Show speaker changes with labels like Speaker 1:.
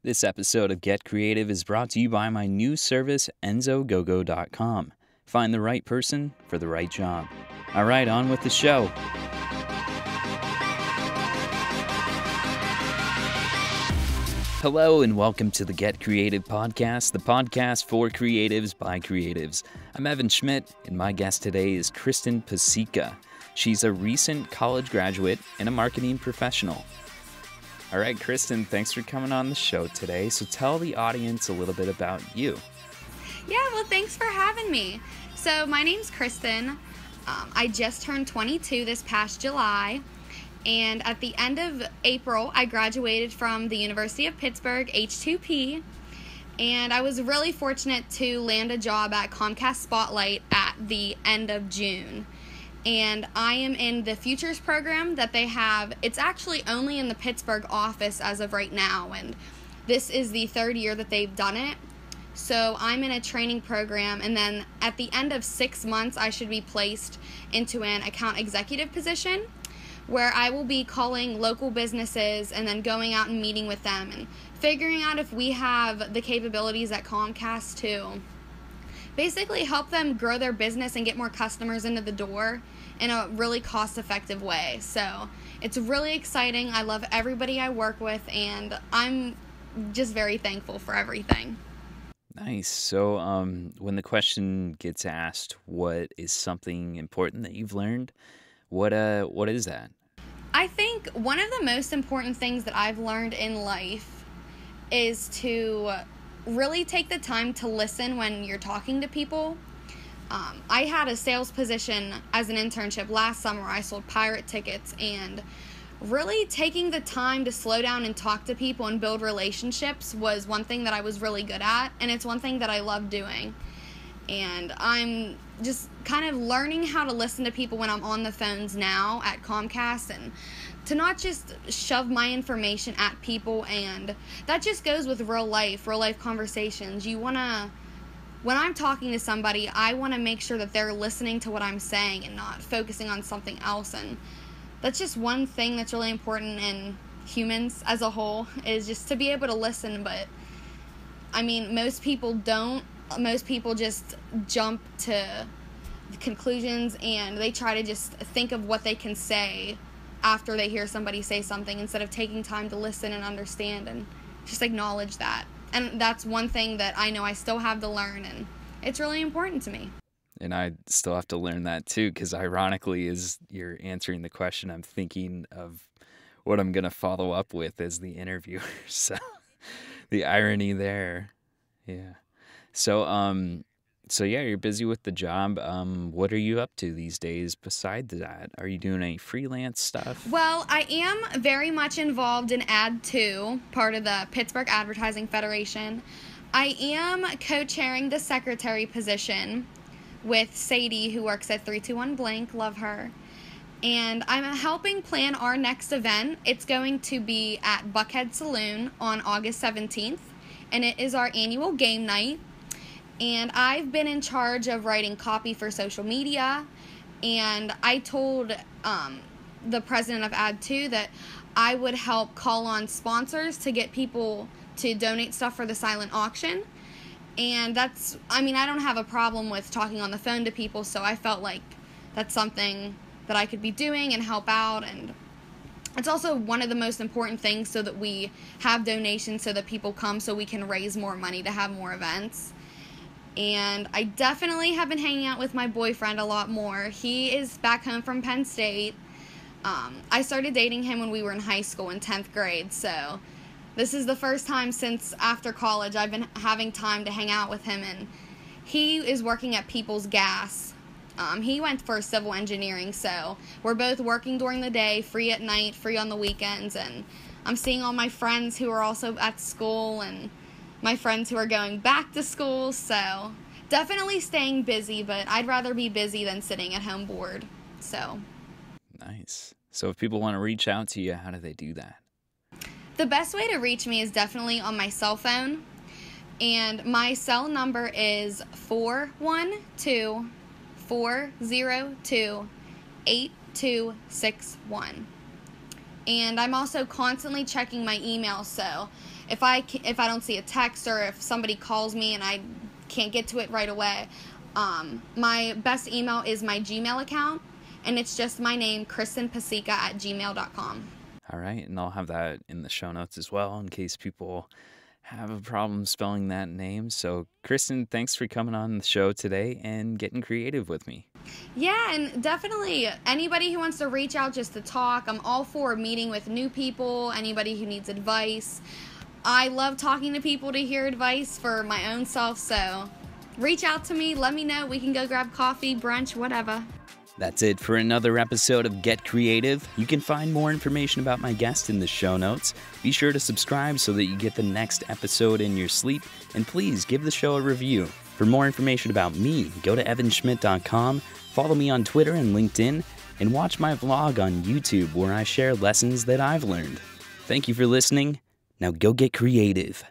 Speaker 1: This episode of Get Creative is brought to you by my new service, enzogogo.com. Find the right person for the right job. All right, on with the show. Hello and welcome to the Get Creative podcast, the podcast for creatives by creatives. I'm Evan Schmidt, and my guest today is Kristen Psica. She's a recent college graduate and a marketing professional. All right, Kristen, thanks for coming on the show today. So tell the audience a little bit about you.
Speaker 2: Yeah, well, thanks for having me. So my name's Kristen. I just turned 22 this past July. And at the end of April, I graduated from the University of Pittsburgh, H2P. And I was really fortunate to land a job at Comcast Spotlight at the end of June. And I am in the Futures program that they have. It's actually only in the Pittsburgh office as of right now, and this is the third year that they've done it. So I'm in a training program, and then at the end of 6 months, I should be placed into an account executive position where I will be calling local businesses and then going out and meeting with them and figuring out if we have the capabilities at Comcast to basically help them grow their business and get more customers into the door in a really cost-effective way. So it's really exciting. I love everybody I work with, and I'm just very thankful for everything.
Speaker 1: Nice. So when the question gets asked, what is something important that you've learned? What is that?
Speaker 2: I think one of the most important things that I've learned in life is to really take the time to listen when you're talking to people. I had a sales position as an internship last summer. I sold pirate tickets, and really taking the time to slow down and talk to people and build relationships was one thing that I was really good at, and it's one thing that I love doing. And I'm just kind of learning how to listen to people when I'm on the phones now at Comcast, and to not just shove my information at people. And that just goes with real life conversations. When I'm talking to somebody, I want to make sure that they're listening to what I'm saying and not focusing on something else. And that's just one thing that's really important in humans as a whole, is just to be able to listen. But I mean, most people don't. Most people just jump to conclusions, and they try to just think of what they can say after they hear somebody say something, instead of taking time to listen and understand and just acknowledge that. And that's one thing that I know I still have to learn, and it's really important to me.
Speaker 1: And I still have to learn that too, because ironically, as you're answering the question, I'm thinking of what I'm going to follow up with as the interviewer. So the irony there. Yeah. So yeah, you're busy with the job. What are you up to these days besides that? Are you doing any freelance stuff?
Speaker 2: Well, I am very much involved in Ad2, part of the Pittsburgh Advertising Federation. I am co-chairing the secretary position with Sadie, who works at 321 Blank. Love her. And I'm helping plan our next event. It's going to be at Buckhead Saloon on August 17th, and it is our annual game night. And I've been in charge of writing copy for social media, and I told the president of Ad2 that I would help call on sponsors to get people to donate stuff for the silent auction. And I don't have a problem with talking on the phone to people, so I felt like that's something that I could be doing and help out. And it's also one of the most important things, so that we have donations so that people come, so we can raise more money to have more events. And I definitely have been hanging out with my boyfriend a lot more. He is back home from Penn State. I started dating him when we were in high school in 10th grade, so this is the first time since after college I've been having time to hang out with him, and he is working at People's Gas. He went for civil engineering, so we're both working during the day, free at night, free on the weekends, and I'm seeing all my friends who are also at school, and my friends who are going back to school, so definitely staying busy, but I'd rather be busy than sitting at home bored. So
Speaker 1: Nice. So if people want to reach out to you, how do they do that?
Speaker 2: the best way to reach me is definitely on my cell phone, and my cell number is 412-402-8261. And I'm also constantly checking my email, so if I don't see a text, or if somebody calls me and I can't get to it right away, my best email is my Gmail account, and it's just my name, kristenpsica@gmail.com.
Speaker 1: All right, and I'll have that in the show notes as well in case people have a problem spelling that name. So, Kristen, thanks for coming on the show today and getting creative with me.
Speaker 2: Yeah, and definitely anybody who wants to reach out just to talk, I'm all for meeting with new people, anybody who needs advice. I love talking to people to hear advice for my own self, so reach out to me, let me know. We can go grab coffee, brunch, whatever.
Speaker 1: That's it for another episode of Get Creative. You can find more information about my guest in the show notes. Be sure to subscribe so that you get the next episode in your sleep. And please give the show a review. For more information about me, go to evanschmidt.com, follow me on Twitter and LinkedIn, and watch my vlog on YouTube where I share lessons that I've learned. Thank you for listening. Now go get creative.